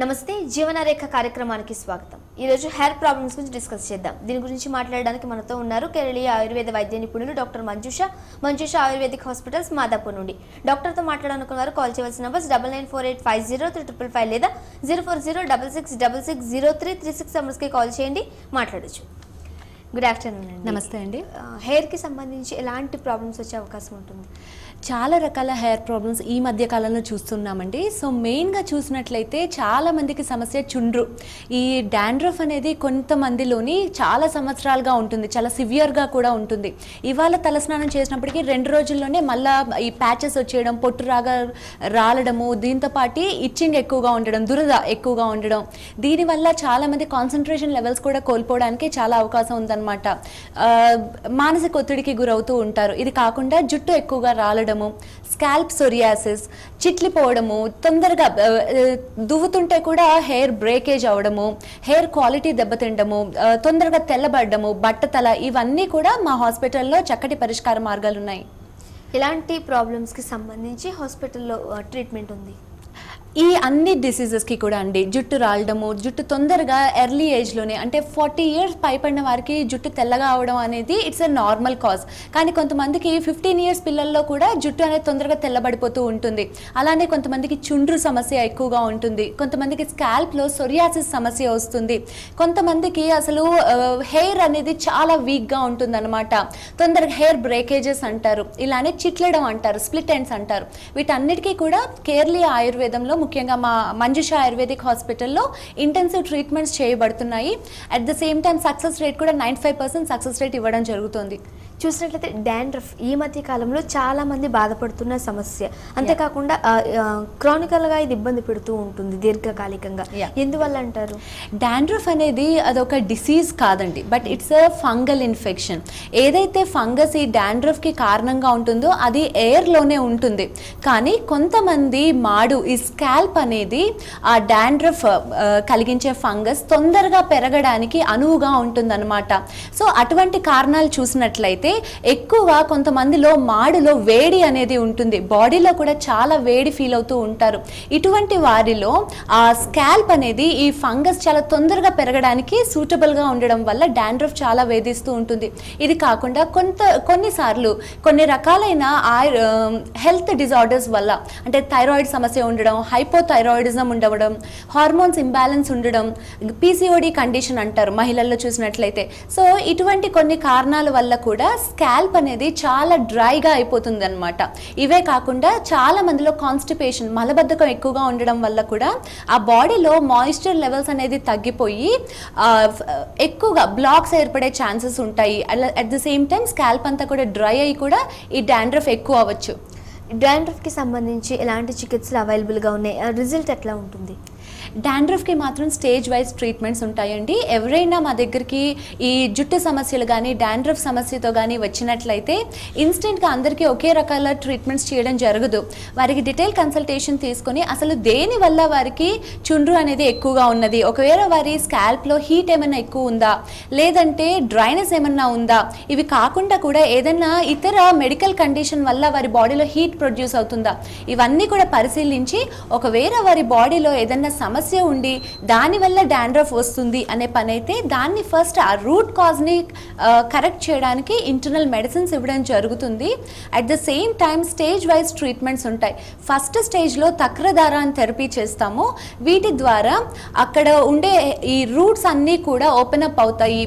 నమస్తే జీవనరేఖ కార్యక్రమానికి స్వాగతం. ఈ రోజు హెయిర్ ప్రాబ్లమ్స్ గురించి డిస్కస్ చేద్దాం. దీని గురించి మాట్లాడడానికి మనతో ఉన్నారు కేరళీయ ఆయుర్వేద వైద్య నిపుణులు doctor Manjusha ayurvedic hospitals Madhapur నుండి. డాక్టర్తో మాట్లాడాలనుకున్నారు. కాల్ చేయవలసిన నంబర్స్ 9948503555 లేదా 0406660336 నంబర్స్కి కాల్ చేయండి, మాట్లాడొచ్చు. గుడ్ ఆఫ్టర్నూన్ అండి. నమస్తే అండి. హెయిర్కి సంబంధించి ఎలాంటి ప్రాబ్లమ్స్ వచ్చే అవకాశం ఉంటుంది? చాలా రకాల హెయిర్ ప్రాబ్లమ్స్ ఈ మధ్య కాలంలో చూస్తున్నామండి. సో మెయిన్గా చూసినట్లయితే చాలా మందికి సమస్య చుండ్రు. ఈ డాండ్రఫ్ అనేది కొంతమందిలోని చాలా సంవత్సరాలుగా ఉంటుంది, చాలా సివియర్గా కూడా ఉంటుంది. ఇవాళ తలస్నానం చేసినప్పటికీ 2 రోజుల్లోనే మళ్ళీ ఈ ప్యాచెస్ వచ్చేయడం, పొట్టు రాలడము, దీంతో పాటు ఇచ్చింగ్ ఎక్కువగా ఉండడం, దురద ఎక్కువగా ఉండడం, దీనివల్ల చాలామంది కాన్సన్ట్రేషన్ లెవెల్స్ కూడా కోల్పోవడానికి చాలా అవకాశం ఉందన్నమాట. మానసిక ఒత్తిడికి గురవుతూ ఉంటారు. ఇది కాకుండా జుట్టు ఎక్కువగా రాలడము, స్కాల్ప్ సోరియాసిస్, చిట్లిపోవడము, తొందరగా దువ్వుతుంటే కూడా హెయిర్ బ్రేకేజ్ అవడము, హెయిర్ క్వాలిటీ దెబ్బతిండము, తొందరగా తెల్లబడ్డము, బట్టతల, ఇవన్నీ కూడా మా హాస్పిటల్లో చక్కటి పరిష్కార మార్గాలు ఉన్నాయి. ఇలాంటి ప్రాబ్లమ్స్కి సంబంధించి హాస్పిటల్లో ట్రీట్మెంట్ ఉంది. ఈ అన్ని డిసీజెస్కి కూడా అండి, జుట్టు రాలడము, జుట్టు తొందరగా ఎర్లీ ఏజ్లోనే అంటే 40 years పైపడిన వారికి జుట్టు తెల్లగా అవడం అనేది ఇట్స్ ఎ నార్మల్ కాజ్. కానీ కొంతమందికి 15 years పిల్లల్లో కూడా జుట్టు అనేది తొందరగా తెల్లబడిపోతూ ఉంటుంది. అలానే కొంతమందికి చుండ్రు సమస్య ఎక్కువగా ఉంటుంది, కొంతమందికి స్కాల్ప్లో సోరియాసిస్ సమస్య వస్తుంది, కొంతమందికి అసలు హెయిర్ అనేది చాలా వీక్గా ఉంటుంది అనమాట. తొందరగా హెయిర్ బ్రేకేజెస్ అంటారు, ఇలానే చిట్లడం అంటారు, స్ప్లిట్ ఎండ్స్ అంటారు. వీటన్నిటికీ కూడా కేరళీయ ఆయుర్వేదంలో ముఖ్యంగా మా మంజుష ఆయుర్వేదిక్ హాస్పిటల్లో ఇంటెన్సివ్ ట్రీట్మెంట్స్ చేయబడుతున్నాయి. At the same time success rate కూడా 95% సక్సెస్ రేట్ ఇవ్వడం జరుగుతుంది. చూసినట్లయితే డాండ్రఫ్ ఈ మధ్య కాలంలో చాలా మంది బాధపడుతున్న సమస్య. అంతేకాకుండా క్రానికల్గా ఇది ఇబ్బంది పెడుతూ ఉంటుంది దీర్ఘకాలికంగా. ఎందువల్ల అంటారు? డాండ్రఫ్ అనేది అదొక డిసీజ్ కాదండి, but it's a fungal infection. ఏదైతే ఫంగస్ ఈ డాండ్రఫ్కి కారణంగా ఉంటుందో అది ఎయిర్లోనే ఉంటుంది. కానీ కొంతమంది మాడు, ఈ స్కాల్ప్ అనేది ఆ డాండ్రఫ్ కలిగించే ఫంగస్ తొందరగా పెరగడానికి అనువుగా ఉంటుందన్నమాట. సో అటువంటి కారణాలు చూసినట్లయితే ఎక్కువ కొంతమందిలో మాడులో వేడి అనేది ఉంటుంది, బాడీలో కూడా చాలా వేడి ఫీల్ అవుతూ ఉంటారు. ఇటువంటి వారిలో ఆ స్కాల్ప్ అనేది ఈ ఫంగస్ చాలా తొందరగా పెరగడానికి సూటబుల్గా ఉండడం వల్ల డాండ్రఫ్ చాలా వేధిస్తూ ఉంటుంది. ఇది కాకుండా కొన్నిసార్లు కొన్ని రకాలైన హెల్త్ డిజార్డర్స్ వల్ల, అంటే థైరాయిడ్ సమస్య ఉండడం, హైపోథైరాయిడిజం ఉండడం, హార్మోన్స్ ఇంబ్యాలెన్స్ ఉండడం, పీసీఓడి కండిషన్ అంటారు మహిళల్లో చూసినట్లయితే. సో ఇటువంటి కొన్ని కారణాల వల్ల కూడా స్కాల్ప్ అనేది చాలా డ్రైగా అయిపోతుంది అనమాట. ఇవే కాకుండా చాలా మందిలో కాన్స్టిపేషన్, మలబద్ధకం ఎక్కువగా ఉండడం వల్ల కూడా ఆ బాడీలో మాయిశ్చర్ లెవెల్స్ అనేది తగ్గిపోయి ఎక్కువగా బ్లాక్స్ ఏర్పడే ఛాన్సెస్ ఉంటాయి. At the same time scalp అంతా కూడా డ్రై అయ్యి కూడా ఈ డాండ్రఫ్ ఎక్కువ అవ్వచ్చు. డాండ్రఫ్కి సంబంధించి ఎలాంటి చికిత్సలు అవైలబుల్గా ఉన్నాయి? రిజల్ట్ ఎట్లా ఉంటుంది? డాండ్రఫ్కి మాత్రం స్టేజ్ వైజ్ ట్రీట్మెంట్స్ ఉంటాయండి. ఎవరైనా మా దగ్గరికి ఈ జుట్టు సమస్యలు కానీ డాండ్రఫ్ సమస్యతో కానీ వచ్చినట్లయితే ఇన్స్టెంట్గా అందరికీ ఒకే రకాల ట్రీట్మెంట్స్ చేయడం జరగదు. వారికి డీటెయిల్ కన్సల్టేషన్ తీసుకొని అసలు దేనివల్ల వారికి చుండ్రు అనేది ఎక్కువగా ఉన్నది, ఒకవేళ వారి స్కాల్ప్లో హీట్ ఏమైనా ఎక్కువ ఉందా, లేదంటే డ్రైనెస్ ఏమన్నా ఉందా, ఇవి కాకుండా కూడా ఏదైనా ఇతర మెడికల్ కండిషన్ వల్ల వారి బాడీలో హీట్ ప్రొడ్యూస్ అవుతుందా, ఇవన్నీ కూడా పరిశీలించి ఒకవేళ వారి బాడీలో ఏదైనా సమస్య ఉండి దానివల్ల డాండ్రఫ్ వస్తుంది అనే పని అయితే దాన్ని ఫస్ట్ ఆ రూట్ కాజ్ని కరెక్ట్ చేయడానికి ఇంటర్నల్ మెడిసిన్స్ ఇవ్వడం జరుగుతుంది. At the same time stage wise treatments ఉంటాయి. ఫస్ట్ స్టేజ్లో తక్రధారాన్ని థెరపీ చేస్తాము. వీటి ద్వారా అక్కడ ఉండే ఈ రూట్స్ అన్నీ కూడా ఓపెన్ అప్ అవుతాయి,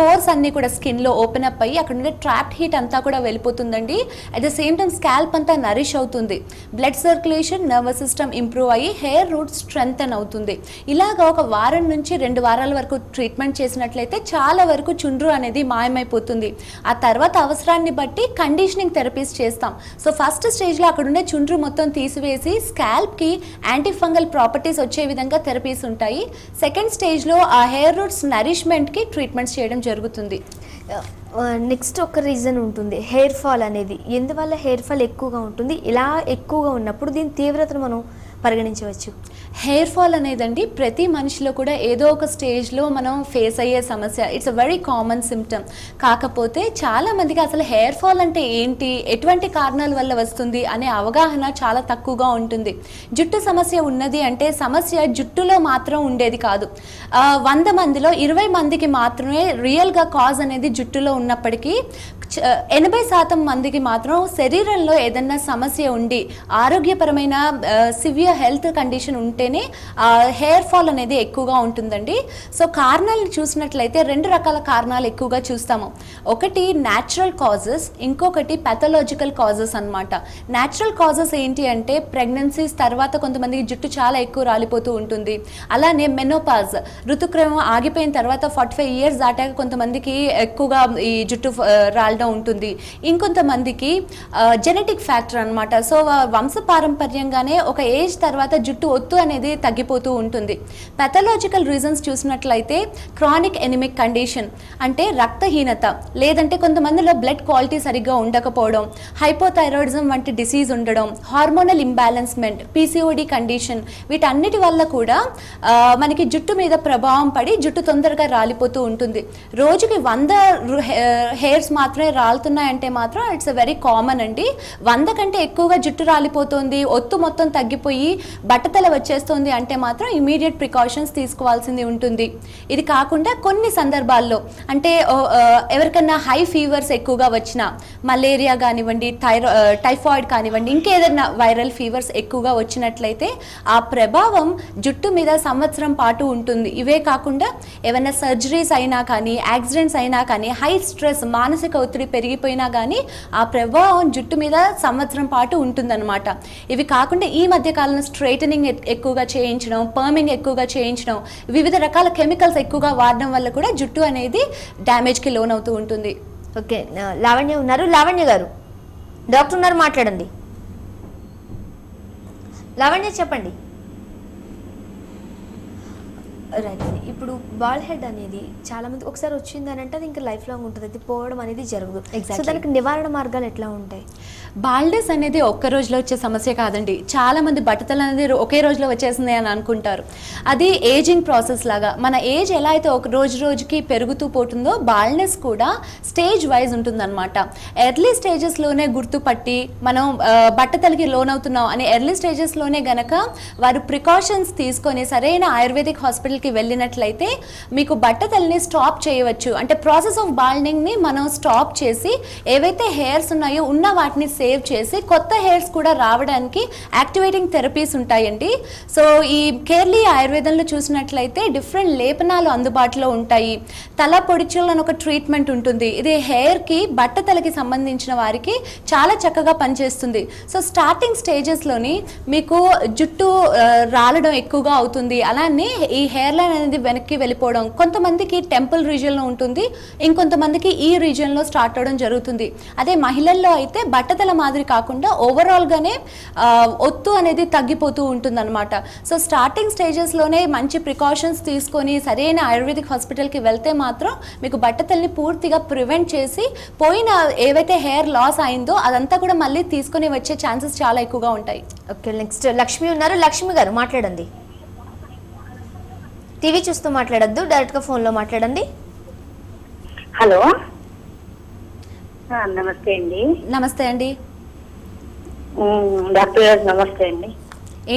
పోర్స్ అన్నీ కూడా స్కిన్లో ఓపెన్ అప్ అయ్యి అక్కడ ఉండే ట్రాప్డ్ హీట్ అంతా కూడా వెళ్ళిపోతుందండి. At the same time scalp అంతా నరిష్ అవుతుంది, blood circulation, nervous system improve అయ్యి హెయిర్ రూట్స్ స్ట్రెంగ్తన్ అవుతుంది. ఇలాగా ఒక వారం నుంచి 2 వారాల వరకు ట్రీట్మెంట్ చేసినట్లయితే చాలా వరకు చుండ్రు అనేది మాయమైపోతుంది. ఆ తర్వాత అవసరాన్ని బట్టి కండిషనింగ్ థెరపీస్ చేస్తాం. సో ఫస్ట్ స్టేజ్లో అక్కడ ఉండే చుండ్రు మొత్తం తీసివేసి స్కాల్ప్కి యాంటీ ఫంగల్ ప్రాపర్టీస్ వచ్చే విధంగా థెరపీస్ ఉంటాయి. సెకండ్ స్టేజ్లో ఆ హెయిర్ రూట్స్ నరిష్మెంట్కి ట్రీట్మెంట్స్ చేయడం జరుగుతుంది. నెక్స్ట్ ఒక రీజన్ ఉంటుంది, హెయిర్ ఫాల్ అనేది. ఎందువల్ల హెయిర్ ఫాల్ ఎక్కువగా ఉంటుంది? ఇలా ఎక్కువగా ఉన్నప్పుడు దీని తీవ్రతను మనం పరిగణించవచ్చు? హెయిర్ ఫాల్ అనేదండి ప్రతి మనిషిలో కూడా ఏదో ఒక స్టేజ్లో మనం ఫేస్ అయ్యే సమస్య. It's a very common symptom. కాకపోతే చాలా మందికి అసలు హెయిర్ ఫాల్ అంటే ఏంటి, ఎటువంటి కారణాల వల్ల వస్తుంది అనే అవగాహన చాలా తక్కువగా ఉంటుంది. జుట్టు సమస్య ఉన్నది అంటే సమస్య జుట్టులో మాత్రం ఉండేది కాదు. 100 మందిలో 20 మందికి మాత్రమే రియల్గా కాజ్ అనేది జుట్టులో ఉన్నప్పటికీ 80% మందికి మాత్రం శరీరంలో ఏదన్నా సమస్య ఉండి ఆరోగ్యపరమైన సివియర్ హెల్త్ కండిషన్ ఉంటేనే హెయిర్ ఫాల్ అనేది ఎక్కువగా ఉంటుందండి. సో కారణాలను చూసినట్లయితే 2 రకాల కారణాలు ఎక్కువగా చూస్తాము. ఒకటి న్యాచురల్ కాజెస్, ఇంకొకటి పెథలాజికల్ కాజెస్ అన్నమాట. న్యాచురల్ కాజెస్ ఏంటి అంటే ప్రెగ్నెన్సీస్ తర్వాత కొంతమందికి జుట్టు చాలా ఎక్కువ రాలిపోతూ ఉంటుంది. అలానే మెనోపాజ్, ఋతుక్రమం ఆగిపోయిన తర్వాత 45 ఇయర్స్ దాటాక కొంతమందికి ఎక్కువగా ఈ జుట్టు రాలడం ఉంటుంది. ఇంకొంతమందికి జెనెటిక్ ఫ్యాక్టర్ అన్నమాట. సో వంశపారంపర్యంగానే ఒక ఏజ్ తర్వాత జుట్టు ఒత్తు అనేది తగ్గిపోతూ ఉంటుంది. పెథలాజికల్ రీజన్స్ చూసినట్లయితే క్రానిక్ ఎనిమిక్ కండిషన్ అంటే రక్తహీనత, లేదంటే కొంతమందిలో బ్లడ్ క్వాలిటీ సరిగ్గా ఉండకపోవడం, హైపోథైరాయిడిజం వంటి డిసీజ్ ఉండడం, హార్మోనల్ ఇంబ్యాలెన్స్మెంట్, పీసీఓడి కండిషన్, వీటన్నిటి వల్ల కూడా మనకి జుట్టు మీద ప్రభావం పడి జుట్టు తొందరగా రాలిపోతూ ఉంటుంది. రోజుకి 100 హెయిర్స్ మాత్రమే రాలుతున్నాయంటే మాత్రం ఇట్స్ అ వెరీ కామన్ అండి. 100 కంటే ఎక్కువగా జుట్టు రాలిపోతుంది, ఒత్తు మొత్తం తగ్గిపోయి బట్టతల వచ్చేస్తుంది అంటే మాత్రం ఇమీడియట్ ప్రికాషన్స్ తీసుకోవాల్సింది ఉంటుంది. ఇది కాకుండా కొన్ని సందర్భాల్లో అంటే ఎవరికన్నా హై ఫీవర్స్ ఎక్కువగా వచ్చినా, మలేరియా కానివ్వండి, టైఫాయిడ్ కానివ్వండి, ఇంకేదైనా వైరల్ ఫీవర్స్ ఎక్కువగా వచ్చినట్లయితే ఆ ప్రభావం జుట్టు మీద సంవత్సరం పాటు ఉంటుంది. ఇవే కాకుండా ఏమైనా సర్జరీస్ అయినా కానీ, యాక్సిడెంట్స్ అయినా కానీ, హై స్ట్రెస్ మానసిక ఒత్తిడి పెరిగిపోయినా కానీ ఆ ప్రభావం జుట్టు మీద సంవత్సరం పాటు ఉంటుందన్నమాట. ఇవి కాకుండా ఈ మధ్య కాలంలో స్ట్రైటనింగ్ ఎక్కువగా చేయించడం, పర్మింగ్ ఎక్కువగా చేయించడం, వివిధ రకాల కెమికల్స్ ఎక్కువగా వాడడం వల్ల కూడా జుట్టు అనేది డ్యామేజ్కి లోన్ అవుతూ ఉంటుంది. ఓకే, లావణ్య ఉన్నారు. లావణ్య గారు, డాక్టర్ ఉన్నారు, మాట్లాడండి. లావణ్య చెప్పండి. రైట్. ఇప్పుడు బాల్ హెడ్ అనేది చాలా మంది ఒకసారి వచ్చింది అని అంటే అది ఇంకా లైఫ్ లాంగ్ ఉంటుంది, అది పోవడం అనేది జరగదు. సో దానికి నివారణ మార్గాలు ఎట్లా ఉంటాయి? బాల్డెస్ అనేది ఒక్క రోజులో వచ్చే సమస్య కాదండి. చాలా మంది బట్టతలు అనేది ఒకే రోజులో వచ్చేసింది అని అనుకుంటారు. అది ఏజింగ్ ప్రాసెస్ లాగా. మన ఏజ్ ఎలా అయితే ఒక రోజుకి పెరుగుతూ పోతుందో బాల్డెస్ కూడా స్టేజ్ వైజ్ ఉంటుందన్నమాట. ఎర్లీ స్టేజెస్లోనే గుర్తుపట్టి మనం బట్టతలకి లోన్ అవుతున్నాం అని ఎర్లీ స్టేజెస్లోనే గనక వారు ప్రికాషన్స్ తీసుకొని సరైన ఆయుర్వేదిక్ హాస్పిటల్కి వెళ్ళినట్లయితే మీకు బట్టతల్ని స్టాప్ చేయవచ్చు. అంటే ప్రాసెస్ ఆఫ్ బాల్డింగ్ని మనం స్టాప్ చేసి ఏవైతే హెయిర్స్ ఉన్నాయో ఉన్న వాటిని సేవ్ చేసి కొత్త హెయిర్స్ కూడా రావడానికి యాక్టివేటింగ్ థెరపీస్ ఉంటాయండి. సో ఈ కేర్లీ ఆయుర్వేదంలో చూసినట్లయితే డిఫరెంట్ లేపనాలు అందుబాటులో ఉంటాయి. తల పొడిచలు అని ఒక ట్రీట్మెంట్ ఉంటుంది. ఇది హెయిర్కి బట్టతలకి సంబంధించిన వారికి చాలా చక్కగా పనిచేస్తుంది. సో స్టార్టింగ్ స్టేజెస్లోని మీకు జుట్టు రాలడం ఎక్కువగా అవుతుంది. అలానే ఈ హెయిర్ లైన్ అనేది వెనక్కి వెళ్ళిపోవడం కొంతమందికి టెంపుల్ రీజియన్లో ఉంటుంది, ఇంకొంతమందికి ఈ రీజియన్లో స్టార్ట్ అవడం జరుగుతుంది. అదే మహిళల్లో అయితే బట్టతల మాదిరి కాకుండా ఓవరాల్గానే ఒత్తు అనేది తగ్గిపోతూ ఉంటుందన్నమాట. సో స్టార్టింగ్ స్టేజెస్లోనే మంచి ప్రికాషన్స్ తీసుకొని సరైన ఆయుర్వేదిక్ హాస్పిటల్కి వెళ్తే మాత్రం మీకు బట్టతల్ని పూర్తిగా ప్రివెంట్ చేసి పోయిన ఏవైతే హెయిర్ లాస్ అయిందో అదంతా కూడా మళ్ళీ తీసుకొని వచ్చే ఛాన్సెస్ చాలా ఎక్కువగా ఉంటాయి. ఓకే, నెక్స్ట్ లక్ష్మి ఉన్నారు. లక్ష్మి గారు మాట్లాడండి. టీవీ చూస్తూ మాట్లాడద్దు, డైరెక్ట్గా ఫోన్లో మాట్లాడండి. హలో, నమస్తే అండి. నమస్తే అండి. డాక్టర్ గారు నమస్తే అండి.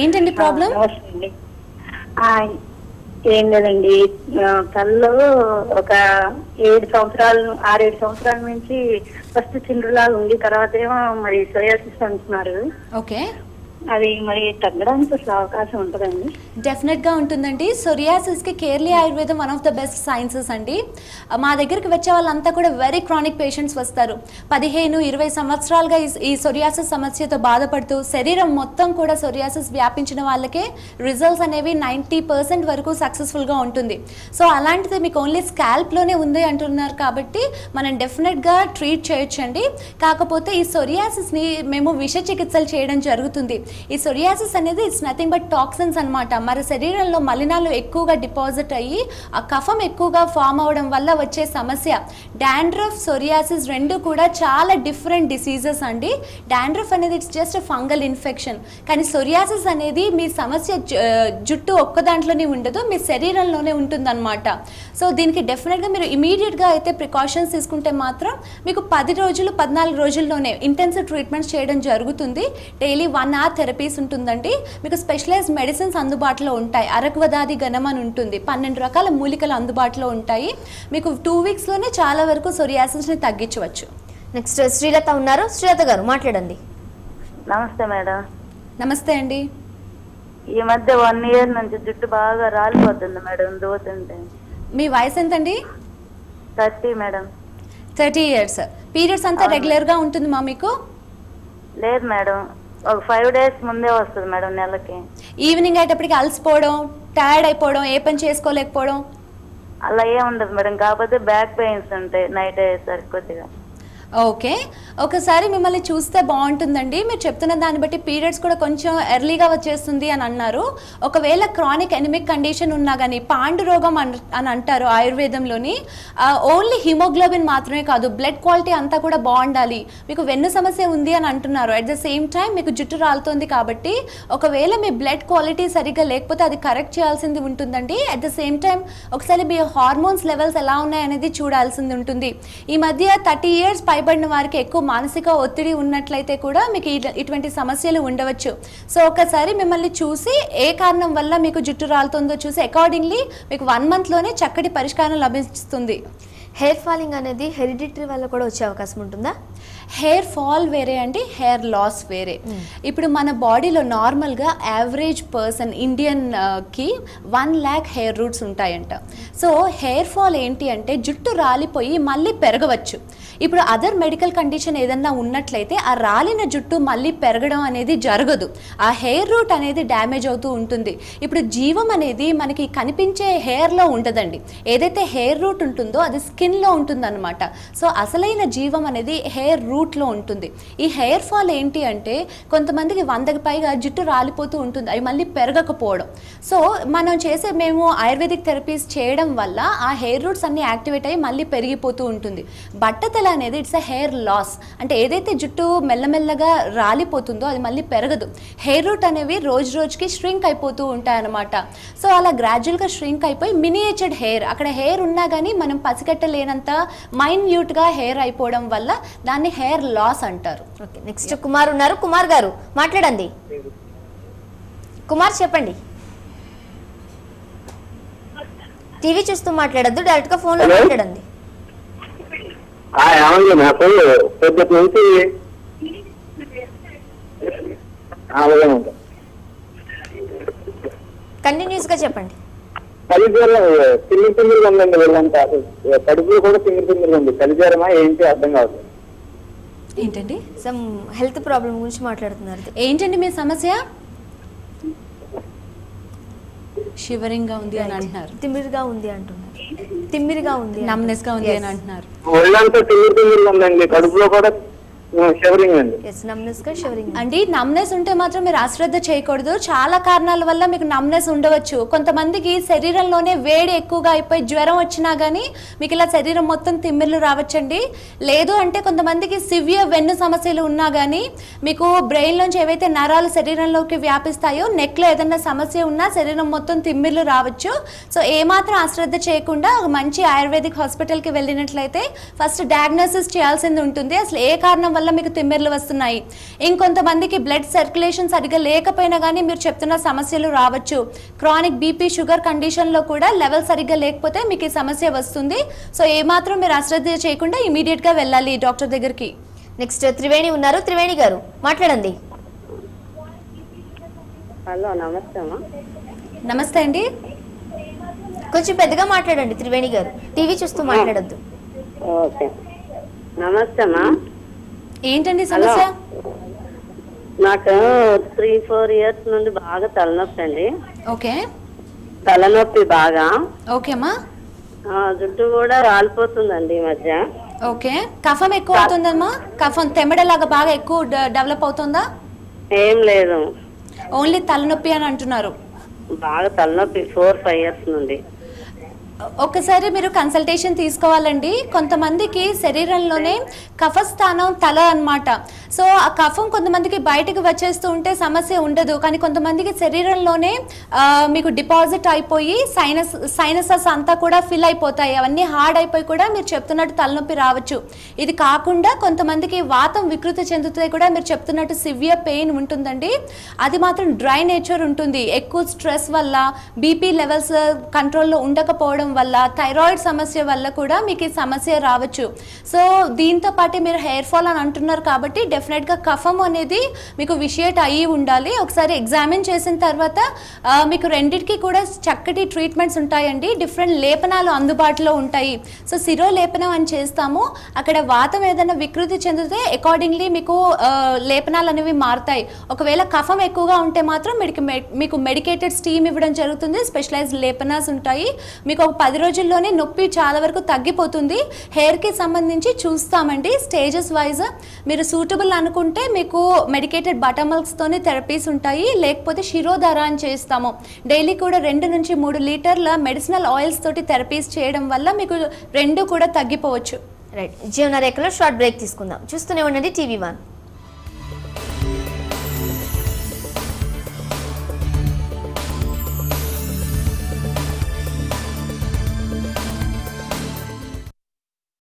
ఏంటండి ప్రాబ్లం? నమస్తే అండి. ఏం లేదండి, తల్లో ఒక 6-7 సంవత్సరాల నుంచి ఫస్ట్ చిండ్రులాగా ఉంది, తర్వాత ఏమో మరి సోయాసిస్ అంటున్నారు. ఓకే, అది మరి తగ్గడానికి అసలు అవకాశం ఉంటుందండి? డెఫినెట్గా ఉంటుందండి. సొరియాసిస్కి కేర్లీ ఆయుర్వేదం one of the best sciences అండి. మా దగ్గరికి వచ్చే వాళ్ళంతా కూడా వెరీ క్రానిక్ పేషెంట్స్ వస్తారు. 15-20 సంవత్సరాలుగా ఈ సొరియాసిస్ సమస్యతో బాధపడుతూ శరీరం మొత్తం కూడా సొరియాసిస్ వ్యాపించిన వాళ్ళకే రిజల్ట్స్ అనేవి 90% వరకు సక్సెస్ఫుల్గా ఉంటుంది. సో అలాంటిది మీకు ఓన్లీ స్కాల్ప్లోనే ఉంది అంటున్నారు కాబట్టి మనం డెఫినెట్గా ట్రీట్ చేయొచ్చండి. కాకపోతే ఈ సొరియాసిస్ని మేము విష చికిత్సలు చేయడం జరుగుతుంది. ఈ సొరియాసిస్ అనేది ఇట్స్ నథింగ్ బట్ టాక్సిన్స్ అన్నమాట. మన శరీరంలో మలినాలు ఎక్కువగా డిపాజిట్ అయ్యి ఆ కఫం ఎక్కువగా ఫామ్ అవడం వల్ల వచ్చే సమస్య. డాండ్రఫ్, సొరియాసిస్ రెండు కూడా చాలా డిఫరెంట్ డిసీజెస్ అండి. డాండ్రఫ్ అనేది ఇట్స్ జస్ట్ ఫంగల్ ఇన్ఫెక్షన్, కానీ సొరియాసిస్ అనేది మీ సమస్య జుట్టు ఒక్క దాంట్లోనే ఉండదు, మీ శరీరంలోనే ఉంటుందన్నమాట. సో దీనికి డెఫినెట్గా మీరు ఇమీడియట్గా అయితే ప్రికాషన్స్ తీసుకుంటే మాత్రం మీకు 10 రోజులు 14 రోజుల్లోనే ఇంటెన్సివ్ ట్రీట్మెంట్స్ చేయడం జరుగుతుంది. డైలీ 1 hour థెరపీస్ ఉంటుందండి. మీకు స్పెషలైజ్డ్ మెడిసిన్స్ అందుబాటులో ఉంటాయి. అరక్వదాది గణం అని ఉంటుంది, 12 రకాల మూలికలు అందుబాటులో ఉంటాయి. మీకు 2 weeksలోనే చాలా వరకు సొరియాసిస్ని తగ్గించవచ్చు. నెక్స్ట్ శ్రీలత ఉన్నారు. శ్రీలత గారు మాట్లాడండి. నమస్తే మేడం. నమస్తే అండి. ఈ మధ్య 1 year నుంచి జుట్టు బాగా రాలిపోతుంది మేడం, దూతుంటే. మీ వయసు ఎంతండి? 30 మేడం. 30 years. పీరియడ్స్ అంతా రెగ్యులర్గా ఉంటుంది మా మీకు? లేదు మేడం, ఒక 5 days ముందే వస్తుంది మేడం నెలకి. ఈవినింగ్ అయ్యేటప్పటికి అలసిపోవడం, టైర్డ్ అయిపోవడం, ఏ పని చేసుకోలేకపోవడం అలా ఏం ఉండదు మేడం, కాకపోతే బ్యాక్ పెయిన్స్ ఉంటాయి నైట్ అయ్యేసరికి కొద్దిగా. ఓకే, ఒకసారి మిమ్మల్ని చూస్తే బాగుంటుందండి. మీరు చెప్తున్న దాన్ని బట్టి పీరియడ్స్ కూడా కొంచెం ఎర్లీగా వచ్చేస్తుంది అని అన్నారు. ఒకవేళ క్రానిక్ ఎనిమిక్ కండిషన్ ఉన్నా కానీ, పాండు రోగం అని అంటారు ఆయుర్వేదంలోని, ఓన్లీ హిమోగ్లోబిన్ మాత్రమే కాదు, బ్లడ్ క్వాలిటీ అంతా కూడా బాగుండాలి. మీకు వెన్ను సమస్య ఉంది అని అంటున్నారు, అట్ ద సేమ్ టైం మీకు జుట్టు రాలుతుంది. కాబట్టి ఒకవేళ మీ బ్లడ్ క్వాలిటీ సరిగ్గా లేకపోతే అది కరెక్ట్ చేయాల్సింది ఉంటుందండి. అట్ ద సేమ్ టైం ఒకసారి మీ హార్మోన్స్ లెవెల్స్ ఎలా ఉన్నాయనేది చూడాల్సింది ఉంటుంది. ఈ మధ్య 30 years పైబడిన వారికి ఎక్కువ మానసిక ఒత్తిడి ఉన్నట్లయితే కూడా మీకు ఇటువంటి సమస్యలు ఉండవచ్చు. సో ఒకసారి మిమ్మల్ని చూసి ఏ కారణం వల్ల మీకు జుట్టు రాలుతుందో చూసి అకార్డింగ్లీ మీకు 1 monthలోనే చక్కటి పరిష్కారం లభిస్తుంది. హెయిర్ ఫాలింగ్ అనేది హెరిడిటరీ వల్ల కూడా వచ్చే అవకాశం ఉంటుందా? హెయిర్ ఫాల్ వేరే అండి, హెయిర్ లాస్ వేరే. ఇప్పుడు మన బాడీలో నార్మల్గా యావరేజ్ పర్సన్ ఇండియన్కి 1 lakh హెయిర్ రూట్స్ ఉంటాయంట. సో హెయిర్ ఫాల్ ఏంటి అంటే జుట్టు రాలిపోయి మళ్ళీ పెరగవచ్చు. ఇప్పుడు అదర్ మెడికల్ కండిషన్ ఏదన్నా ఉన్నట్లయితే ఆ రాలిన జుట్టు మళ్ళీ పెరగడం అనేది జరగదు, ఆ హెయిర్ రూట్ అనేది డ్యామేజ్ అవుతూ ఉంటుంది. ఇప్పుడు జీవం అనేది మనకి కనిపించే హెయిర్లో ఉండదండి, ఏదైతే హెయిర్ రూట్ ఉంటుందో అది స్కిన్లో ఉంటుందన్నమాట. సో అసలైన జీవం అనేది హెయిర్ రూట్లో ఉంటుంది. ఈ హెయిర్ ఫాల్ ఏంటి అంటే కొంతమందికి 100కి పైగా జుట్టు రాలిపోతూ ఉంటుంది, అవి మళ్ళీ పెరగకపోవడం. సో మేము ఆయుర్వేదిక్ థెరపీస్ చేయడం వల్ల ఆ హెయిర్ రూట్స్ అన్ని యాక్టివేట్ అయ్యి మళ్ళీ పెరిగిపోతూ ఉంటుంది. బట్టతల అనేది ఇట్స్ అ హెయిర్ లాస్, అంటే ఏదైతే జుట్టు మెల్లమెల్లగా రాలిపోతుందో అది మళ్ళీ పెరగదు. హెయిర్ రూట్ అనేవి రోజు రోజుకి ష్రింక్ అయిపోతూ ఉంటాయి అన్నమాట. సో అలా గ్రాడ్యువల్గా ష్రింక్ అయిపోయి మినియేచర్డ్ హెయిర్, అక్కడ హెయిర్ ఉన్నా కానీ మనం పసిగట్టలేనంత మైన్యూట్గా హెయిర్ అయిపోవడం వల్ల దాన్ని హెయిర్ లాస్ అంటారు. ఓకే, నెక్స్ట్ కుమార్ ఉన్నారు. కుమార్ గారు మాట్లాడండి. కుమార్ చెప్పండి. టీవీ చూస్తూ మాట్లాడద్దు, డైరెక్ట్ గా ఫోన్ లో మాట్లాడండి. అవును, నాకు పొద్దుటి నుంచి కంటిన్యూస్ గా చెప్పండి. కలిజ్వరం తిమ్మిరిగా ఉందండి, వీళ్ళంతా కడుపులో కూడా తిమ్మిరిగా ఉంది. కలిజ్వరమా ఏంటి అర్థం కాదు. ఏంటండి? సమ్ హెల్త్ ప్రాబ్లం గురించి మాట్లాడుతున్నారు. ఏంటండి మీ సమస్య? షివరింగ్ గా ఉంది అని అంటున్నారు, తిమ్మిరిగా ఉంది అంటున్నారు, తిమ్మిరిగా ఉంది, నమ్నెస్ గా ఉంది అని అంటున్నారు. ఒళ్ళంతా తిమ్మిరిగా ఉందండి, కడుపులో కూడా షివరింగ్ అండి. అండి నమ్నెస్ ఉంటే మాత్రం మీరు అశ్రద్ధ చేయకూడదు. చాలా కారణాల వల్ల మీకు నమ్నెస్ ఉండవచ్చు. కొంతమందికి శరీరంలోనే వేడి ఎక్కువగా అయిపోయి జ్వరం వచ్చినా కానీ మీకు ఇలా శరీరం మొత్తం తిమ్మిర్లు రావచ్చండి. లేదు అంటే కొంతమందికి సివియర్ వెన్ను సమస్యలు ఉన్నా కానీ మీకు బ్రెయిన్లోంచి ఏవైతే నరాలు శరీరంలోకి వ్యాపిస్తాయో నెక్లో ఏదైనా సమస్య ఉన్నా శరీరం మొత్తం తిమ్మిర్లు రావచ్చు. సో ఏమాత్రం అశ్రద్ధ చేయకుండా ఒక మంచి ఆయుర్వేదిక్ హాస్పిటల్కి వెళ్ళినట్లయితే ఫస్ట్ డయాగ్నోసిస్ చేయాల్సింది ఉంటుంది, అసలు ఏ కారణం వల్ల మీకు తిమ్మిర్లు వస్తున్నాయి. ఇంకొంతమందికి బ్లడ్ సర్క్యులేషన్ సరిగ్గా లేకపోయినా కానీ మీరు చెప్తున్న సమస్యలు రావచ్చు. క్రానిక్ బీపీ షుగర్ కండిషన్లో కూడా లెవెల్ సరిగ్గా లేకపోతే మీకు ఈ సమస్య వస్తుంది. సో ఏమాత్రం మీరు అశ్రద్ధ చేయకుండా ఇమీడియట్గా వెళ్ళాలి డాక్టర్ దగ్గరికి. నెక్స్ట్ త్రివేణి ఉన్నారు. త్రివేణి గారు మాట్లాడండి. హలో, నమస్తే. నమస్తే అండి, కొంచెం పెద్దగా మాట్లాడండి త్రివేణి గారు, టీవీ చూస్తూ మాట్లాడద్దు. ఓకే, నమస్తే అమ్మా. ఏంటండి సమస్య? నాకు 3-4 years నుండి బాగా తలనొప్పి అండి. ఓకే, తలనొప్పి బాగా. ఓకే అమ్మా. జుట్టు కూడా రాలిపోతుందండి ఈ మధ్య. ఓకే, కఫం ఎక్కువ అవుతుందమ్మా? కఫం తెమ్మడలాగా బాగా ఎక్కువ డెవలప్ అవుతుందా? ఏం లేదు. ఓన్లీ తలనొప్పి అని అంటున్నారు. బాగా తలనొప్పి 4-5 years నుండి. ఒకసారి మీరు కన్సల్టేషన్ తీసుకోవాలండి. కొంతమందికి శరీరంలోనే కఫస్థానం తల అన్నమాట. సో ఆ కఫం కొంతమందికి బయటకు వచ్చేస్తూ ఉంటే సమస్య ఉండదు, కానీ కొంతమందికి శరీరంలోనే మీకు డిపాజిట్ అయిపోయి సైనసస్ అంతా కూడా ఫిల్ అయిపోతాయి. అవన్నీ హార్డ్ అయిపోయి కూడా మీరు చెప్తున్నట్టు తలనొప్పి రావచ్చు. ఇది కాకుండా కొంతమందికి వాతం వికృతి చెందుతాయి కూడా మీరు చెప్తున్నట్టు సివియర్ పెయిన్ ఉంటుందండి. అది మాత్రం డ్రై నేచర్ ఉంటుంది. ఎక్కువ స్ట్రెస్ వల్ల, బీపీ లెవెల్స్ కంట్రోల్లో ఉండకపోవడం వల్ల, థైరాయిడ్ సమస్య వల్ల కూడా మీకు ఈ సమస్య రావచ్చు. సో దీంతో పాటు మీరు హెయిర్ ఫాల్ అని అంటున్నారు కాబట్టి డెఫినెట్గా కఫం అనేది మీకు విషియేట్ అయ్యి ఉండాలి. ఒకసారి ఎగ్జామిన్ చేసిన తర్వాత మీకు రెండింటికి కూడా చక్కటి ట్రీట్మెంట్స్ ఉంటాయండి. డిఫరెంట్ లేపనాలు అందుబాటులో ఉంటాయి. సో శిరో లేపనం అని చేస్తాము. అక్కడ వాతం ఏదైనా వికృతి చెందితే అకార్డింగ్లీ మీకు లేపనాలు అనేవి మారుతాయి. ఒకవేళ కఫం ఎక్కువగా ఉంటే మాత్రం మీకు మెడికేటెడ్ స్టీమ్ ఇవ్వడం జరుగుతుంది. స్పెషలైజ్డ్ లేపనాస్ ఉంటాయి. మీకు 10 రోజుల్లోనే నొప్పి చాలా వరకు తగ్గిపోతుంది. హెయిర్కి సంబంధించి చూస్తామండి స్టేజెస్ వైజ్. మీరు సూటబుల్ అనుకుంటే మీకు మెడికేటెడ్ బటర్ మిల్క్స్తోనే థెరపీస్ ఉంటాయి. లేకపోతే శిరోధార అని చేస్తాము. డైలీ కూడా 2 నుంచి 3 లీటర్ల మెడిసినల్ ఆయిల్స్ తోటి థెరపీస్ చేయడం వల్ల మీకు 2 కూడా తగ్గిపోవచ్చు. రైట్, జీవన రేఖలో షార్ట్ బ్రేక్ తీసుకుందాం. చూస్తూనే ఉండండి TV1.